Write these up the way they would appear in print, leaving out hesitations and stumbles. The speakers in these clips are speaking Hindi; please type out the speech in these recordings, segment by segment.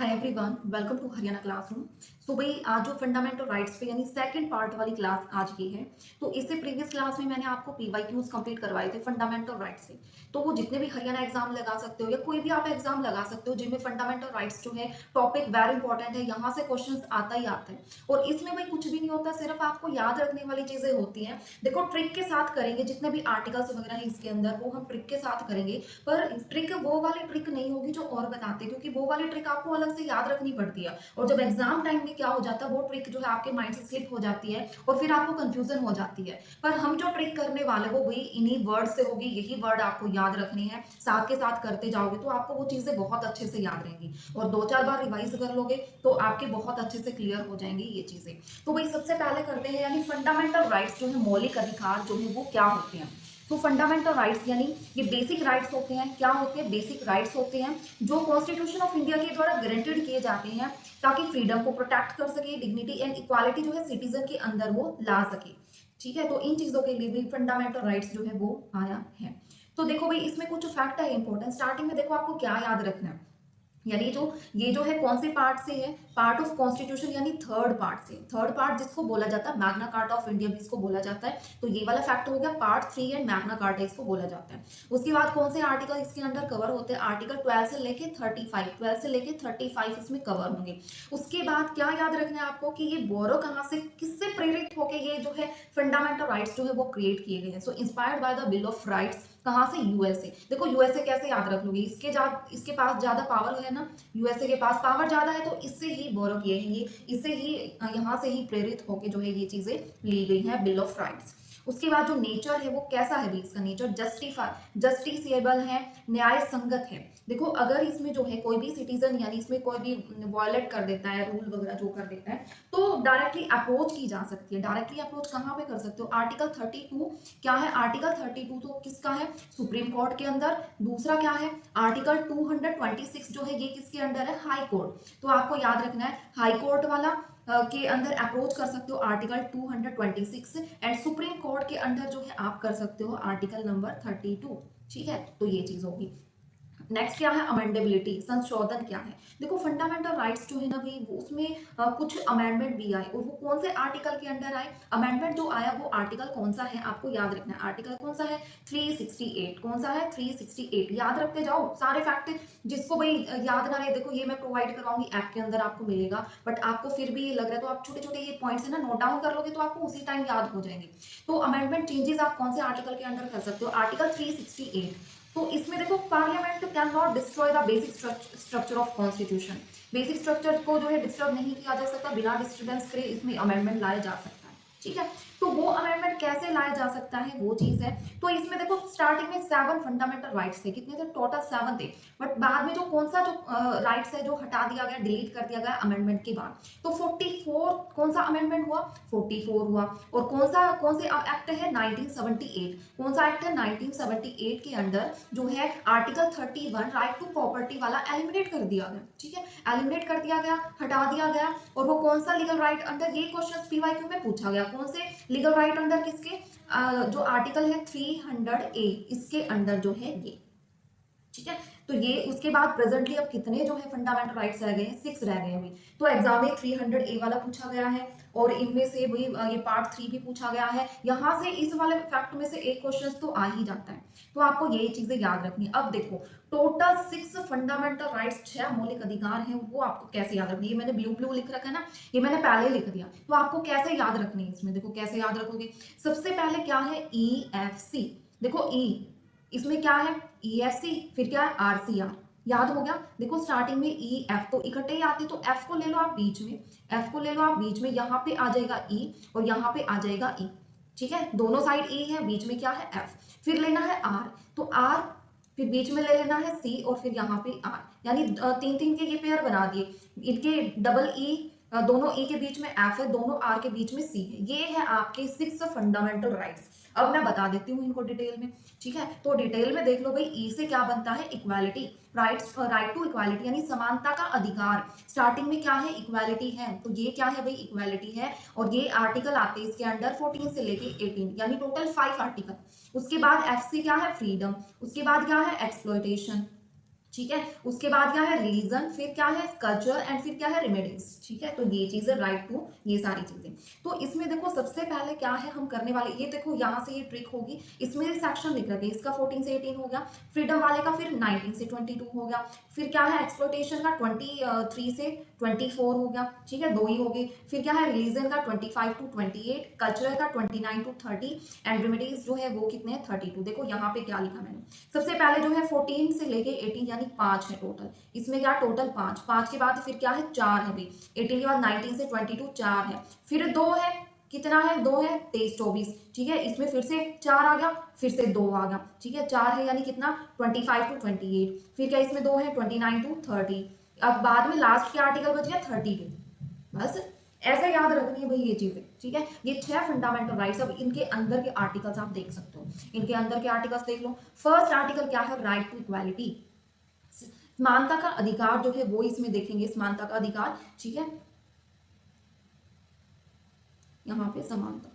Hi everyone, welcome to Haryana classroom. So भाई आज जो फंडामेंटल राइट्स पे यानी सेकंड पार्ट वाली क्लास आज की है। तो इससे प्रीवियस क्लास में मैंने आपको पीवाईक्यूज कंप्लीट करवाए थे फंडामेंटल राइट्स से। तो वो जितने भी हरियाणा एग्जाम लगा सकते हो या कोई भी आप एग्जाम लगा सकते हो जिनमें फंडामेंटल राइट्स जो है टॉपिक वेरी इंपॉर्टेंट है, यहाँ से क्वेश्चन आता ही आता है। और इसमें भाई कुछ भी नहीं होता, सिर्फ आपको याद रखने वाली चीजें होती हैं। देखो ट्रिक के साथ करेंगे, जितने भी आर्टिकल्स वगैरह है इसके अंदर वो हम ट्रिक के साथ करेंगे। पर ट्रिक वो वाली ट्रिक नहीं होगी जो और बताते, क्योंकि वो वाली ट्रिक आपको अलग से याद रखनी पड़ती है। और जब एग्जाम टाइम में क्या हो जाता है, वो ट्रिक जो है आपके माइंड से स्लिप हो जाती है और फिर आपको कंफ्यूजन हो जाती है। पर हम जो ट्रिक करने वाले वो वही इन्हीं वर्ड से होगी, यही वर्ड आपको याद रखनी है। साथ के साथ करते जाओगे तो आपको वो चीजें बहुत अच्छे से याद रहेंगी और दो चार बार रिवाइज कर लोगे तो आपके बहुत अच्छे से क्लियर हो जाएंगी ये चीजें। तो वही सबसे पहले करते हैं, यानी फंडामेंटल राइट्स जो है, मौलिक अधिकार जो है वो क्या होते हैं। तो फंडामेंटल राइट्स यानी ये बेसिक राइट्स होते हैं। क्या होते हैं? बेसिक राइट्स होते हैं जो कॉन्स्टिट्यूशन ऑफ इंडिया के द्वारा गारंटेड किए जाते हैं ताकि फ्रीडम को प्रोटेक्ट कर सके, डिग्निटी एंड इक्वालिटी जो है सिटीजन के अंदर वो ला सके। ठीक है, तो इन चीजों के लिए भी फंडामेंटल राइट्स जो है वो आया है। तो देखो भाई इसमें कुछ फैक्ट है इंपॉर्टेंट। स्टार्टिंग में देखो आपको क्या याद रखना है, यानी जो ये जो है कौन से पार्ट से है, पार्ट ऑफ कॉन्स्टिट्यूशन यानी थर्ड पार्ट से। थर्ड पार्ट जिसको बोला जाता है मैग्ना कार्टा ऑफ इंडिया भी इसको बोला जाता है। तो ये वाला फैक्ट हो गया पार्ट 3 एंड मैग्ना कार्टा इसको बोला जाता है। उसके बाद कौन से आर्टिकल इसके अंदर कवर होते हैं? आर्टिकल 12 से लेके 35, 12 से लेके 35 इसमें कवर होंगे। उसके बाद क्या याद रखना है आपको कि ये बोरो कहाँ से, किससे प्रेरित होकर ये जो है फंडामेंटल राइट्स जो है वो क्रिएट किए गए हैं। So inspired by the bill of rights. कहाँ से? यूएसए। देखो यूएसए कैसे याद रख लोगे, इसके पास ज्यादा पावर है ना, यूएसए के पास पावर ज्यादा है, तो इससे ही बोरो किए हैं ये, इससे ही यहाँ से ही प्रेरित होके जो है ये चीजें ली गई है बिल ऑफ राइट्स। उसके बाद जो नेचर है वो कैसा है भी, इसका नेचर जस्टिसेबल है, न्याय संगत है। देखो अगर इसमें जो है कोई भी सिटीजन यानी इसमें कोई भी वायलेट कर देता है, रूल वगैरह जो कर देता है, तो डायरेक्टली अप्रोच की जा सकती है। डायरेक्टली अप्रोच कहाँ पे कर सकते हो? आर्टिकल 32 क्या है? आर्टिकल 32 तो किसका है? सुप्रीम कोर्ट के अंदर। दूसरा क्या है? आर्टिकल 226 जो है ये किसके अंडर है? High court. तो आपको याद रखना है हाई कोर्ट वाला के अंदर अप्रोच कर सकते हो आर्टिकल 226 एंड सुप्रीम कोर्ट के अंडर जो है आप कर सकते हो आर्टिकल नंबर 32। ठीक है, तो ये चीज होगी। नेक्स्ट क्या है? अमेंडेबिलिटी, संशोधन क्या है? देखो फंडामेंटल राइट्स जो है ना भाई उसमें कुछ अमेंडमेंट भी आए, और वो कौन से आर्टिकल के अंडर आए? अमेंडमेंट जो आया वो आर्टिकल कौन सा है आपको याद रखना है। आर्टिकल कौन सा है? 368। कौन सा है? 368। याद रखते जाओ सारे फैक्ट। जिसको भाई याद ना रहे, देखो ये मैं प्रोवाइड करवाऊंगी ऐप के अंदर आपको मिलेगा, बट आपको फिर भी ये लग रहा है तो आप छोटे छोटे ये पॉइंट्स है ना नोट डाउन कर लोगे तो आपको उसी टाइम याद हो जाएंगे। तो अमेंडमेंट चेंजेस आप कौन से आर्टिकल के अंदर कर सकते हो? आर्टिकल 368। तो इसमें देखो parliament can not destroy the basic structure of constitution. Basic structure को जो है डिस्टर्ब नहीं किया जा सकता, बिना डिस्टर्बेंस के इसमें अमेंडमेंट लाया जा सकता है। ठीक है, तो वो अमेंडमेंट कैसे लाया जा सकता है वो चीज है। तो इसमें देखो स्टार्टिंग में 7 फंडामेंटल राइट्स थे। कितने थे? टोटल 7 थे। बट बाद में जो कौन सा जो राइट्स है जो हटा दिया गया, डिलीट कर दिया गया अमेंडमेंट के बाद, तो 44 कौन सा अमेंडमेंट हुआ? 44 हुआ। और कौन से एक्ट है? 1978। कौन सा एक्ट है? 1978 के अंदर जो है आर्टिकल 31 राइट टू प्रॉपर्टी वाला एलिमिनेट कर दिया गया। ठीक है, एलिमिनेट कर दिया गया, हटा दिया गया। और वो कौन सा लीगल राइट अंडर, ये क्वेश्चन पीवाईक्यू में पूछा गया, कौन से लीगल राइट अंडर किसके? जो आर्टिकल है 300A इसके अंडर जो है ये। ठीक है, तो ये उसके बाद प्रेजेंटली अब कितने जो है फंडामेंटल राइट्स रह गए हैं? 6 रह गए हैं अभी। तो एग्जाम में 300A वाला पूछा गया है और इनमें से वही ये पार्ट 3 भी पूछा गया है। यहाँ से इस वाले फैक्ट में से एक क्वेश्चन तो आ ही जाता है। तो आपको यही चीजें याद रखनी है। अब देखो टोटल 6 फंडामेंटल राइट्स, 6 मौलिक अधिकार हैं, वो आपको कैसे याद रखनी है? ये मैंने ब्लू ब्लू लिख रखा है ना, ये मैंने पहले लिख दिया। तो आपको कैसे याद रखनी है इसमें? देखो कैसे याद रखोगे। सबसे पहले क्या है? EFC। देखो इसमें क्या है? EFC, फिर क्या है? RCR। याद हो गया। देखो स्टार्टिंग में EF तो इकट्ठे ही आते, तो F को ले लो आप बीच में, F को ले लो आप बीच में, यहाँ पे आ जाएगा E और यहाँ पे आ जाएगा E। ठीक है, दोनों साइड E है, बीच में क्या है? F। फिर लेना है R, तो R, फिर बीच में ले लेना है C और फिर यहाँ पे R। यानी तीन तीन के ये पेयर बना दिए, इनके डबल E, दोनों E के बीच में F है, दोनों R के बीच में C है। ये है आपके 6 फंडामेंटल राइट्स। अब मैं बता देती हूँ इनको डिटेल में। ठीक है, तो डिटेल में देख लो भाई, ई से क्या बनता है? इक्वालिटी, राइट टू इक्वालिटी यानी समानता का अधिकार। स्टार्टिंग में क्या है? इक्वालिटी है, तो ये क्या है भाई? इक्वालिटी है। और ये आर्टिकल आते हैं इसके अंडर 14 से लेके 18, यानी टोटल 5 आर्टिकल। उसके बाद एफ से क्या है? फ्रीडम। उसके बाद क्या है? एक्सप्लॉयटेशन। ठीक है। उसके बाद क्या है रिलीजन, फिर क्या है कल्चर एंड फिर क्या है रेमेडीज। ठीक है, तो ये चीजें राइट टू ये सारी चीजें। तो इसमें देखो सबसे पहले क्या है हम करने वाले, ये देखो यहाँ से ये ट्रिक होगी, इसमें सेक्शन लिख रखे इसका 14 से 18 हो गया, फ्रीडम वाले का फिर 19 से 22 हो गया, फिर क्या है एक्सप्लोटेशन का 23 से 24 हो गया। ठीक है, दो ही हो गए। फिर क्या है रिलीजन का 25 टू 28, कल्चरल का 29 टू 30 एंड रेमेडीज जो है वो कितने हैं 32। देखो यहाँ पे क्या लिखा मैंने, सबसे पहले जो है 14 से लेके 18 यानी 5 है टोटल, इसमें क्या टोटल 5, 5 के बाद फिर क्या है 4 है भाई, 18 के बाद 19 से 22 4 है, फिर 2 है, कितना है 2 है 23 24। ठीक है, इसमें फिर से 4 आ गया, फिर से 2 आ गया। ठीक है, 4 है यानी कितना 25 टू 28, फिर क्या इसमें 2 है 29 टू 30, अब बाद में लास्ट के आर्टिकल बच गया 32। बस ऐसे याद रखनी है भाई ये चीजें। ठीक है, ये 6 फंडामेंटल राइट्स। अब इनके अंदर के आर्टिकल्स आप देख सकते हो, इनके अंदर के आर्टिकल्स देख लो। फर्स्ट आर्टिकल क्या है, राइट टू इक्वालिटी, समानता का अधिकार जो है वो इसमें देखेंगे, समानता का अधिकार। ठीक है, यहाँ पे समानता,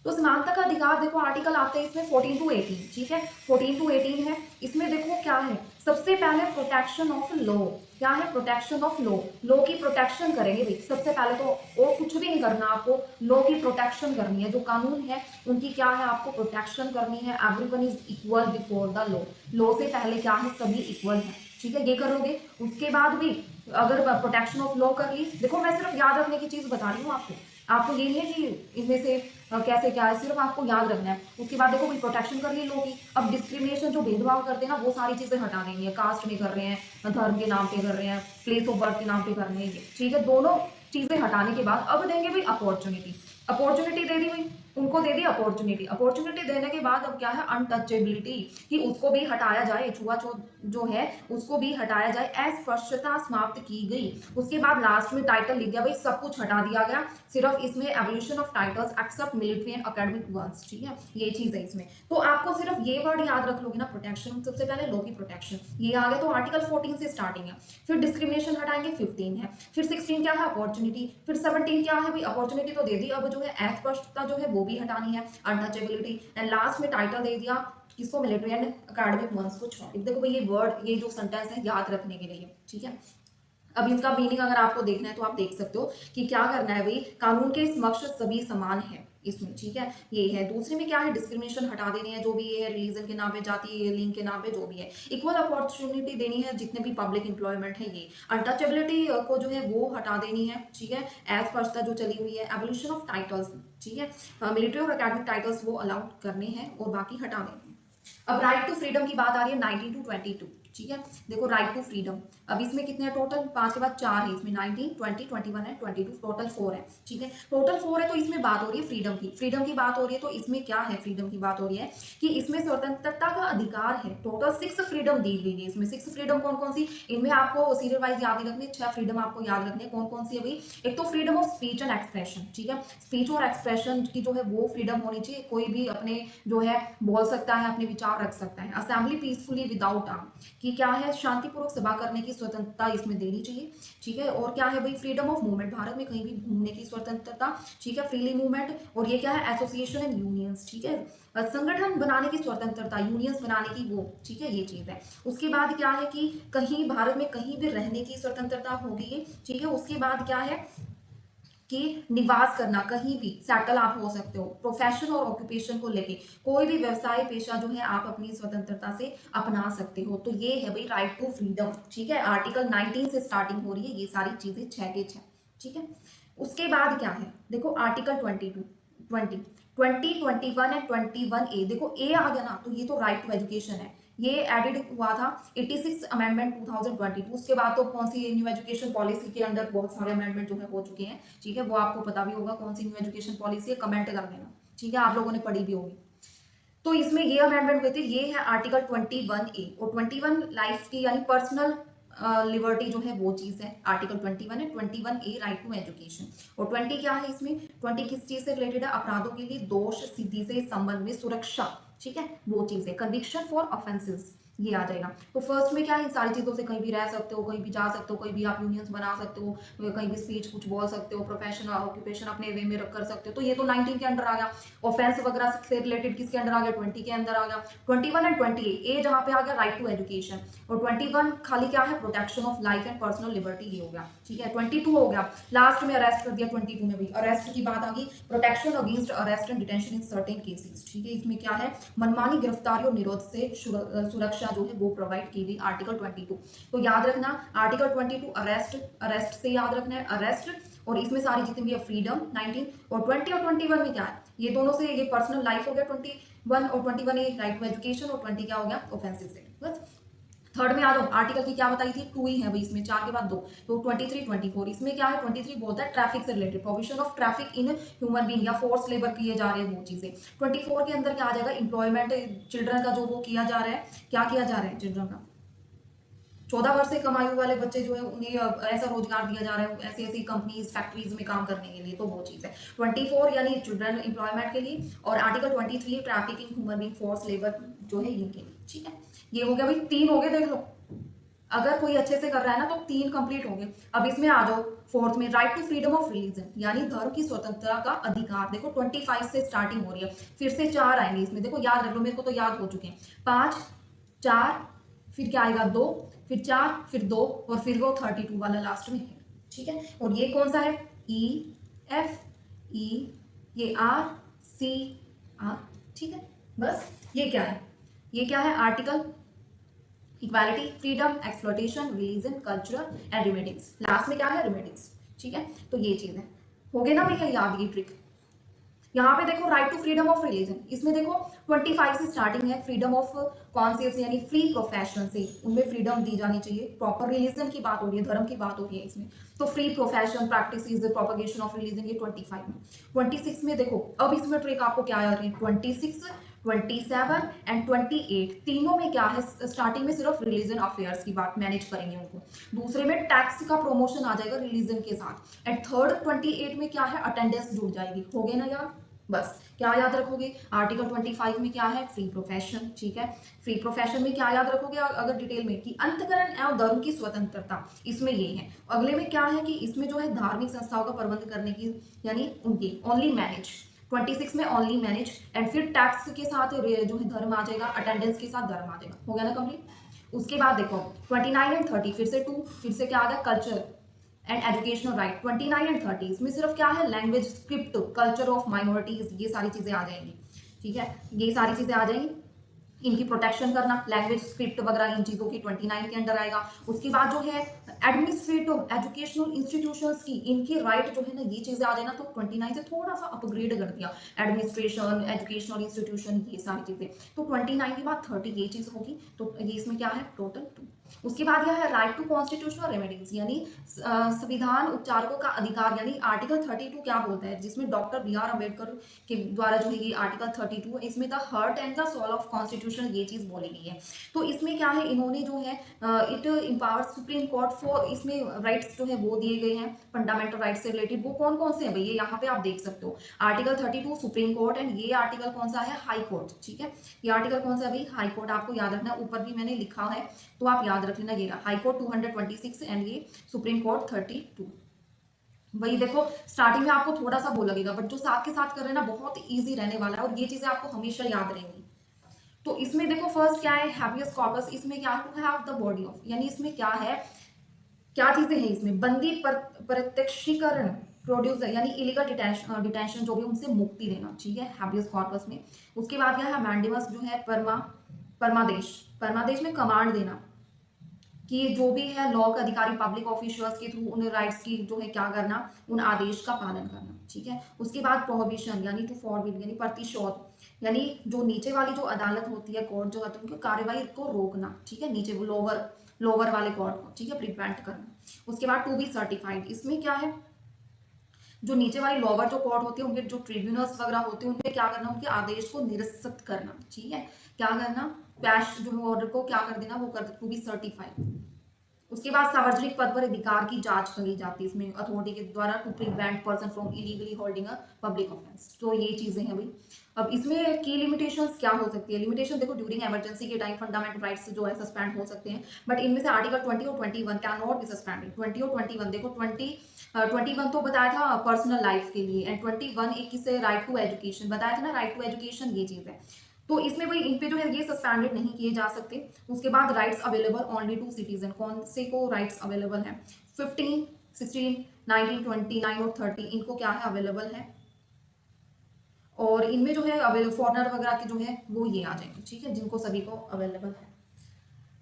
तो समानता का अधिकार देखो आर्टिकल आते हैं इसमें 14 टू 18। ठीक है, 14 टू 18 है, इसमें देखो क्या है, सबसे पहले प्रोटेक्शन ऑफ लॉ, क्या है प्रोटेक्शन ऑफ लॉ, लॉ की प्रोटेक्शन करेंगे भाई सबसे पहले तो, और कुछ भी नहीं करना आपको, लॉ की प्रोटेक्शन करनी है, जो कानून है उनकी क्या है आपको प्रोटेक्शन करनी है। Everyone is equal before the law, law से पहले क्या है सभी इक्वल है। ठीक है, ये करोगे, उसके बाद भी अगर प्रोटेक्शन ऑफ लॉ कर ली, देखो मैं सिर्फ याद रखने की चीज बता रही हूँ आपको, आपको ये नहीं है कि इनमें से कैसे क्या है, सिर्फ आपको याद रखना है। उसके बाद देखो कोई प्रोटेक्शन कर ली लो की, अब डिस्क्रिमिनेशन जो भेदभाव करते हैं ना वो सारी चीजें हटा देंगे, कास्ट में कर रहे हैं, धर्म के नाम पे कर रहे हैं, प्लेस ऑफ बर्थ के नाम पे कर रहे हैं। ठीक है, दोनों चीजें हटाने के बाद अब देंगे भाई अपॉर्चुनिटी, अपॉर्चुनिटी दे दी भाई, उनको दे दी अपॉर्चुनिटी, अपॉर्चुनिटी देने के बाद अब क्या है अनटचेबिलिटी, कि उसको भी हटाया जाए, छुआछूत जो है उसको भी हटाया जाए, अस्पृश्यता समाप्त की गई। उसके बाद लास्ट में टाइटल लिख दिया भाई, सब कुछ हटा दिया गया, सिर्फ इसमें evolution of titles except military and academic words. ठीक है, ये चीज है इसमें, तो आपको सिर्फ ये वर्ड याद रख लोगे ना, प्रोटेक्शन, सबसे पहले लॉ की प्रोटेक्शन ये आ गया, तो आर्टिकल 14 से स्टार्टिंग है, फिर डिस्क्रिमिनेशन हटाएंगे 15 है, फिर 16 क्या है अपॉर्चुनिटी, फिर 17 क्या है भाई अपॉर्चुनिटी तो दे दी, अब जो है अस्पष्टता जो है वो भी हटानी है, अनटचेबिलिटी, एंड लास्ट में टाइटल दे दिया किसको, मिलिट्री एंड अकेडमिक वर्ड्स को छोड़। देखो भाई ये वर्ड, ये जो सेंटेंस है याद रखने के लिए। ठीक है, अब इनका मीनिंग अगर आपको देखना है तो आप देख सकते हो कि क्या करना है भाई, कानून के समक्ष सभी समान है इसमें। ठीक है, ये है। दूसरे में क्या है, डिस्क्रिमिनेशन हटा देनी है, जो भी है रिलीजन के नाम पे, जाति लिंग के नाम पे जो भी है, इक्वल अपॉर्चुनिटी देनी है जितने भी पब्लिक एम्प्लॉयमेंट है, ये अनटचेबिलिटी को जो है वो हटा देनी है। ठीक है, एज पर्सता जो चली हुई है, एवोल्यूशन ऑफ टाइटल्स, ठीक है, मिलिट्री और अकेडमिक टाइटल्स वो अलाउड करने हैं और बाकी हटा देने हैं। अब राइट टू फ्रीडम की बात आ रही है 19 टू 22। ठीक है, देखो राइट टू फ्रीडम, अब इसमें कितने हैं टोटल, 5 के बाद 4 है, इसमें 19 20 21 है 22, टोटल 4 है। ठीक है, टोटल 4 है, तो इसमें बात हो रही है फ्रीडम की, फ्रीडम की बात हो रही है, तो इसमें क्या है, फ्रीडम की बात हो रही है कि इसमें स्वतंत्रता का अधिकार है। टोटल 6 फ्रीडम दी गई है इसमें। 6 फ्रीडम कौन कौन सी, इनमें आपको सीरियल वाइज याद नहीं रखनी, 6 फ्रीडम आपको याद रखने कौन कौन सी है भाई। एक तो freedom of speech and expression, ठीक है, स्पीच और एक्सप्रेशन की जो है वो फ्रीडम होनी चाहिए, कोई भी अपने जो है बोल सकता है, अपने विचार रख सकता है। असेंबली पीसफुली विदाउट आर्म, कि क्या है शांतिपूर्वक सभा करने की स्वतंत्रता इसमें देनी चाहिए। ठीक है, और क्या है भाई फ्रीडम ऑफ मूवमेंट, भारत में कहीं भी घूमने की स्वतंत्रता। ठीक है, फ्रीली मूवमेंट, और ये क्या है एसोसिएशन एंड यूनियंस। ठीक है, संगठन बनाने की स्वतंत्रता, यूनियंस बनाने की वो। ठीक है, ये चीज है। उसके बाद क्या है कि कहीं भारत में कहीं भी रहने की स्वतंत्रता होगी। ठीक है, उसके बाद क्या है कि निवास करना, कहीं भी सेटल आप हो सकते हो, प्रोफेशन और ऑक्यूपेशन को लेके कोई भी व्यवसाय पेशा जो है आप अपनी स्वतंत्रता से अपना सकते हो। तो ये है भाई राइट टू फ्रीडम। ठीक है, आर्टिकल 19 से स्टार्टिंग हो रही है ये सारी चीजें 6 के 6। ठीक है, उसके बाद क्या है, देखो आर्टिकल 22 20 20 21 एंड 21A, देखो ए आ गया ना, तो ये तो राइट टू एजुकेशन है, ये एडिड हुआ था 86 अमेंडमेंट 2022। उसके बाद तो कौन सी न्यू एजुकेशन पॉलिसी के अंदर बहुत सारे अमेंडमेंट जो है हो चुके हैं। ठीक है, वो आपको पता भी होगा कौन सी न्यू एजुकेशन पॉलिसी है, कमेंट कर देना। ठीक है, आप लोगों ने पढ़ी भी होगी। तो इसमें ये अमेंडमेंट हुए थे, ये है आर्टिकल 21A, और 21 लाइफ की यानी पर्सनल लिबर्टी जो है वो चीज है, आर्टिकल 21 है। 21A राइट टू एजुकेशन, और 20 क्या है इसमें, 20 किस चीज से रिलेटेड है, अपराधों के लिए दोष सिद्धि से संबंध में सुरक्षा। ठीक है, वो चीज है, कन्विक्शन फॉर ऑफेंसेस। ये आ जाएगा। तो फर्स्ट में क्या है, इन सारी चीज़ों से कहीं भी रह सकते हो, कहीं भी जा सकते हो, कहीं भी आप यूनियंस बना सकते हो, कहीं भी स्पीच कुछ बोल सकते हो, प्रोफेशन ऑक्यूपेशन अपने वे में कर सकते हो। तो ये तो 19 के अंडर आ गया। ऑफेंस वगैरह से रिलेटेड किसके अंडर आ गया, 20 के अंदर आ गया। 21 एंड 28 ए जहाँ पे आ गया राइट टू एजुकेशन, और 21 खाली क्या है, protection of life and personal liberty, ये हो गया। ठीक है, 22 हो गया, लास्ट में अरेस्ट कर दिया। 22 में भी अरेस्ट की बात आ गई, protection against arrest and detention in certain cases. ठीक है, इसमें क्या है, मनमानी गिरफ्तारी और निरोध से सुरक्षा जो है वो प्रोवाइड की गई, आर्टिकल 22। तो याद रखना आर्टिकल 22 अरेस्ट, अरेस्ट से याद रखना है अरेस्ट, और इसमें सारी जितनी भी है फ्रीडम 19, और 20 और 21 में क्या है, ये दोनों से, ये पर्सनल लाइफ हो गया 21, और 21 ये राइट टू एजुकेशन, और 20 क्या हो गया, ऑफेंसिव से। बस थर्ड में आ जाओ, आर्टिकल की क्या बताई थी, 2 ही है भाई, इसमें 4 के बाद 2, तो 23 24 इसमें क्या है, 23 बोलता है ट्रैफिक से related, provision of traffic in human being या फोर्स लेबर किए जा रहे हैं वो चीजें। 24 के अंदर क्या आ जाएगा, एम्प्लॉयमेंट चिल्ड्रन का जो वो किया जा रहा है, क्या किया जा रहा है चिल्ड्रन का, 14 वर्ष से कम आयु वाले बच्चे जो है उन्हें ऐसा रोजगार दिया जा रहा है ऐसी ऐसी कंपनीज फैक्ट्रीज में काम करने के लिए, तो वो चीज है। 24 यानी चिल्ड्रन एम्प्लॉयमेंट के लिए, और article 23 trafficking human being force labour जो है इनके लिए। ठीक है, ये हो गया भाई, 3 हो गए, देख लो अगर कोई अच्छे से कर रहा है ना तो 3 कंप्लीट होंगे। अब इसमें आ जाओ फोर्थ में, right to freedom of religion यानी धर्म की स्वतंत्रता का अधिकार। देखो 25 से स्टार्टिंग हो रही है, फिर से 4 आएंगे इसमें, देखो याद रख लो, मेरे को तो याद हो चुके हैं। 5 4, फिर क्या आएगा 2, फिर 4, फिर 2, और फिर वो 32 वाला लास्ट में है। ठीक है, और ये कौन सा है, ई एफ ई, ये आर सी आर। ठीक है, बस ये क्या है, ये क्या है, article equality, freedom, exploitation, religion, cultural and remedies. Last में क्या है, रिमेडिंग्स। ठीक है, तो ये चीज है, हो गए ना भैया याद ये ट्रिक। यहाँ पे देखो right to freedom of religion, इसमें देखो 25 से स्टार्टिंग है, फ्रीडम ऑफ कॉन्शियस यानी फ्री प्रोफेशन से उनमें फ्रीडम दी जानी चाहिए। प्रॉपर रिलीजन की बात हो रही है, धर्म की बात हो रही है इसमें, तो free profession practice is propagation of religion, ये 25 में। 26 में देखो, अब इसमें ट्रिक आपको क्या याद रही है, 26 27 एंड 28 तीनों में क्या है, स्टार्टिंग में सिर्फ रिलीजन अफेयर्स की बात मैनेज करेंगे उनको, दूसरे में टैक्स का प्रमोशन आ जाएगा रिलीजन के साथ, एंड थर्ड 28 में क्या है, अटेंडेंस जुड़ जाएगी। हो गए ना यार, बस क्या याद रखोगे, आर्टिकल 25 में क्या है, फ्री प्रोफेशन। ठीक है, फ्री प्रोफेशन में क्या याद रखोगे अगर डिटेल में, कि अंतकरण एवं धर्म की स्वतंत्रता, इसमें ये है। अगले में क्या है कि इसमें जो है धार्मिक संस्थाओं का प्रबंध करने की, यानी उनकी ओनली मैनेज, 26 में ओनली मैनेज, एंड फिर टैक्स के साथ जो है धर्म आ जाएगा, अटेंडेंस के साथ धर्म आ जाएगा। हो गया ना कंप्लीट। उसके बाद देखो 29 एंड 30 फिर से 2, फिर से क्या आ गया, culture and educational right. 29 and 30 इसमें सिर्फ क्या है, language, script, culture of minorities, ये सारी चीजें आ जाएंगी। ठीक है, ये सारी चीजें आ जाएंगी, इनकी प्रोटेक्शन करना, लैंग्वेज, स्क्रिप्ट वगैरह इन चीजों की 29 के अंडर आएगा। उसके बाद जो है एडमिनिस्ट्रेटिव एजुकेशनल इंस्टीट्यूशंस की, इनके राइट जो है ना, ये चीजें आ जाए ना, तो 29 से थोड़ा सा अपग्रेड कर दिया, एडमिनिस्ट्रेशन, एजुकेशनल इंस्टीट्यूशन, ये सारी चीजें। तो 29 के बाद 30 ये चीज होगी, तो ये इसमें क्या है, टोटल 2। उसके बाद यह है राइट टू कॉन्स्टिट्यूशनल रेमेडीज यानी संविधान उपचारकों का अधिकार, यानी आर्टिकल 32 क्या बोलता है, जिसमें डॉक्टर बी आर अम्बेडकर के द्वारा जो है ये आर्टिकल 32 इसमें the heart and the soul of constitution, ये चीज बोली गई है। तो इसमें क्या है, इन्होंने जो है it empowers supreme court for, इसमें राइट्स जो है वो दिए गए हैं फंडामेंटल राइट्स से रिलेटेड, वो कौन कौन से हैं भैया, यहाँ पे आप देख सकते हो, आर्टिकल 32 सुप्रीम कोर्ट, एंड ये आर्टिकल कौन सा है, हाई कोर्ट। ठीक है, ये आर्टिकल कौन सा है भाई, हाई कोर्ट, आपको याद रखना, ऊपर भी मैंने लिखा है तो आप याद रख लेना, ये रहा हाई कोर्ट 226 एंड ये सुप्रीम कोर्ट 32। वही देखो स्टार्टिंग में आपको थोड़ा सा वो लगेगा, बट जो साथ के साथ कर रहे हैं ना, बहुत इजी रहने वाला है, और ये चीजें आपको हमेशा याद रहेंगी। तो इसमें देखो फर्स्ट क्या है, हैबियस कॉर्पस, इसमें क्या to have the body of, यानी इसमें क्या है, क्या चीजें हैं इसमें, बंदी प्रत्यक्षीकरण, प्रोड्यूसर यानी इलीगल डिटेंशन जो भी, उनसे मुक्ति देना। ठीक है, हैबियस कॉर्पस में। उसके बाद क्या है, मैंडेमस जो है परमादेश, परमादेश में कमांड देना, कि जो भी है लॉ के अधिकारी पब्लिक ऑफिशियल्स के थ्रू उन राइट्स की जो है क्या करना, उन आदेश का पालन करना। ठीक है, उसके बाद प्रोहिबिशन यानी टू फॉरबिड यानी प्रतिशोध, यानी जो नीचे वाली जो अदालत होती है, कोर्ट जो होती है, उनकी कार्यवाही को रोकना। ठीक है, नीचे वो लोअर वाले कोर्ट को, ठीक है, प्रिवेंट करना। उसके बाद टू बी सर्टिफाइड, इसमें क्या है, जो नीचे वाली लोअर जो कोर्ट होती है, उनके जो ट्रिब्यूनल्स वगैरह होते हैं, उनपे क्या करना, उनके आदेश को निरस्त करना। ठीक है, क्या करना, क्वैश जो है ऑर्डर को क्या कर देना, वो कर टू बी सर्टिफाइड। उसके बाद सार्वजनिक पद पर अधिकार की जांच करी जाती है इसमें अथॉरिटी के द्वारा to prevent person from illegally holding a public offence. तो ये चीजें हैं भाई। अब इसमें की लिमिटेशंस क्या हो सकती है? लिमिटेशन देखो, ड्यूरिंग इमरजेंसी के टाइम फंडामेंटल राइट्स जो है सस्पेंड हो सकते हैं, बट इनमें से आर्टिकल 20 और 21 कैन नॉट बी सस्पेंडेड। 20 और 21 देखो, 21 तो बताया था पर्सनल लाइफ के लिए, एंड 21 एक किसे राइट टू एजुकेशन बताया था ना, राइट टू एजुकेशन ये चीज है। तो इसमें भाई इन पे जो है ये सस्पेंडेड नहीं किए जा सकते। उसके बाद rights available only to citizen, कौन से को राइट्स अवेलेबल है? 15, 16, 19, 29 और 30 इनको क्या है? अवेलेबल है। और इनमें जो है अवेलेबल फॉरनर वगैरह के जो है वो ये आ जाएंगे, ठीक है, जिनको सभी को अवेलेबल है।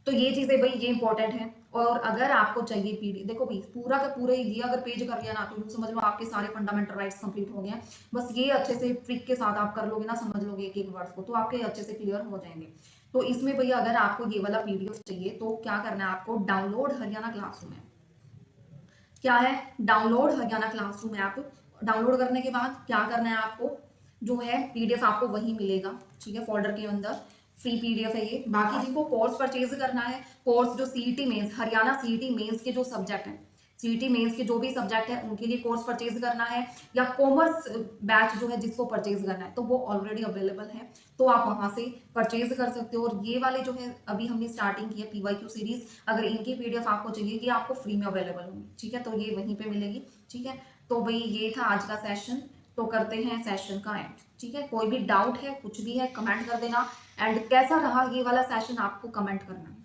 तो ये चीजें भाई ये इंपॉर्टेंट है। और अगर आपको चाहिए पीडी, देखो भाई पूरा का पूरा ये अगर पेज कर लिया ना, तो यूँ समझ लो आपके सारे फंडामेंटल राइट्स कंप्लीट हो गए हैं। बस ये अच्छे से ट्रिक के साथ आप कर लोगे ना, समझ लोगे एक एक वर्ड्स को, तो आपके अच्छे से क्लियर हो जाएंगे। तो इसमें भैया अगर आपको ये वाला पीडीएफ चाहिए तो क्या करना है आपको? Download Haryana classroom app. क्या है? Download Haryana classroom app. Download करने के बाद क्या करना है आपको? जो है पीडीएफ आपको वहीं मिलेगा, ठीक है, फोल्डर के अंदर फ्री पीडीएफ है ये। बाकी जिनको कोर्स परचेज करना है, कोर्स जो CET mains, Haryana CET mains के जो सब्जेक्ट है, सीईटी मेंस के जो भी सब्जेक्ट है उनके लिए कोर्स परचेज करना है, या कॉमर्स बैच जो है जिसको परचेज करना है, तो वो ऑलरेडी अवेलेबल है, तो आप वहां से परचेज कर सकते हो। और ये वाले जो है अभी हमने स्टार्टिंग की है पीवाईक्यू सीरीज, अगर इनकी पीडीएफ आपको चाहिए, ये आपको फ्री में अवेलेबल होगी, ठीक है, तो ये वहीं पे मिलेगी, ठीक है। तो भाई ये था आज का सेशन, तो करते हैं सेशन का एंड, ठीक है। कोई भी डाउट है, कुछ भी है, कमेंट कर देना। एंड कैसा रहा ये वाला सेशन आपको कमेंट करना है।